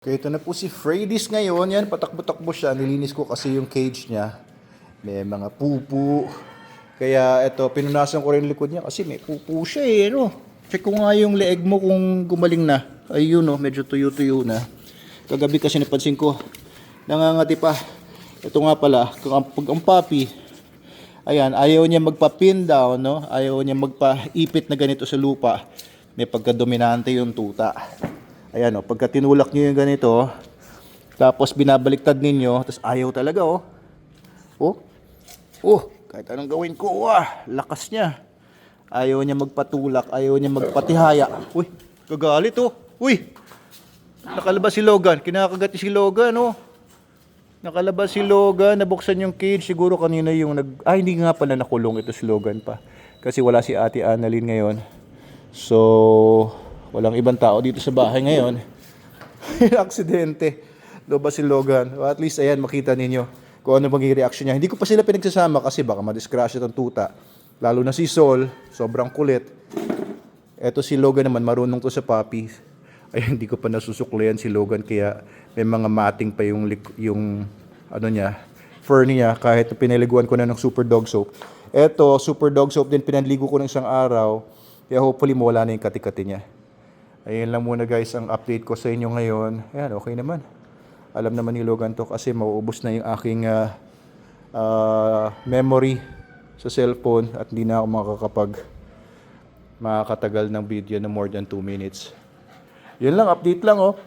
Okay, ito na po si Freddy's ngayon. Yan, patakbo-takbo siya. Nilinis ko kasi yung cage niya. May mga pupu. Kaya ito, pinunasan ko rin yung likod niya kasi may pupu siya eh. Ano? Check ko nga yung leeg mo kung gumaling na. Ayun oh, medyo tuyo-tuyo na. Kagabi kasi napansin ko, nangangati pa. Ito nga pala, pag ang puppy, ayan, ayaw niya magpa-pin down, no? Ayaw niya magpa-ipit na ganito sa lupa. May pagka-dominante yung tuta. Ayan o, pagka tinulak nyo yung ganito, tapos binabaliktad ninyo, tapos ayaw talaga oh. Kahit anong gawin ko, lakas niya. Ayaw niya magpatulak, ayaw niya magpatihaya. Uy, kagalit oh. Uy, nakalabas si Logan, kinakagat si Logan oh. Nakalabas si Logan, nabuksan yung cage, siguro kanina yung hindi nga pala nakulong ito si Logan pa. Kasi wala si Ate Annalyn ngayon. So, walang ibang tao dito sa bahay ngayon. Aksidente. Loba si Logan. O at least, ayan, makita ninyo kung ano magiging reaction niya. Hindi ko pa sila pinagsasama kasi baka madisgrasya itong tuta. Lalo na si Sol, sobrang kulit. Eto si Logan naman, marunong to sa puppy. Ay, hindi ko pa nasusuklian si Logan kaya may mga mating pa yung ano niya, fur niya kahit pinaliguan ko na ng super dog soap. Eto, super dog soap din pinanligo ko ng isang araw. Kaya hopefully mawala na yung kati-kati niya. Ayun lang muna guys ang update ko sa inyo ngayon. Ayan, okay naman. Alam naman ni Logan to kasi mauubos na yung aking memory sa cellphone at hindi na ako makakatagal ng video na more than 2 minutes. Yun lang, update lang oh.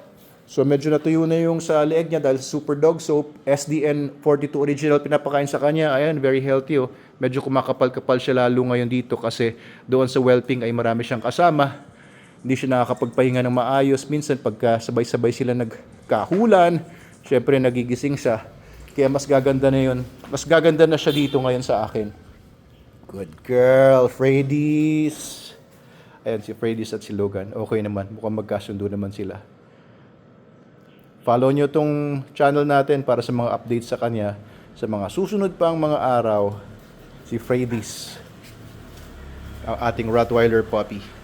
So medyo natuyo na yung sa leeg niya dahil super dog soap, SDN 42 original pinapakain sa kanya. Ayan, very healthy oh. Medyo kumakapal-kapal siya lalo ngayon dito kasi doon sa whelping ay marami siyang kasama. Hindi siya nakakapagpahinga ng maayos. Minsan pagka sabay-sabay sila nagkahulan, syempre nagigising siya. Kaya mas gaganda na yun. Mas gaganda na siya dito ngayon sa akin. Good girl, Freddy's. Ayan si Freddy's at si Logan. Okay naman, mukhang magkasundo naman sila. Follow nyo tong channel natin para sa mga updates sa kanya. Sa mga susunod pang mga araw, si Freddy's, ang ating Rottweiler puppy.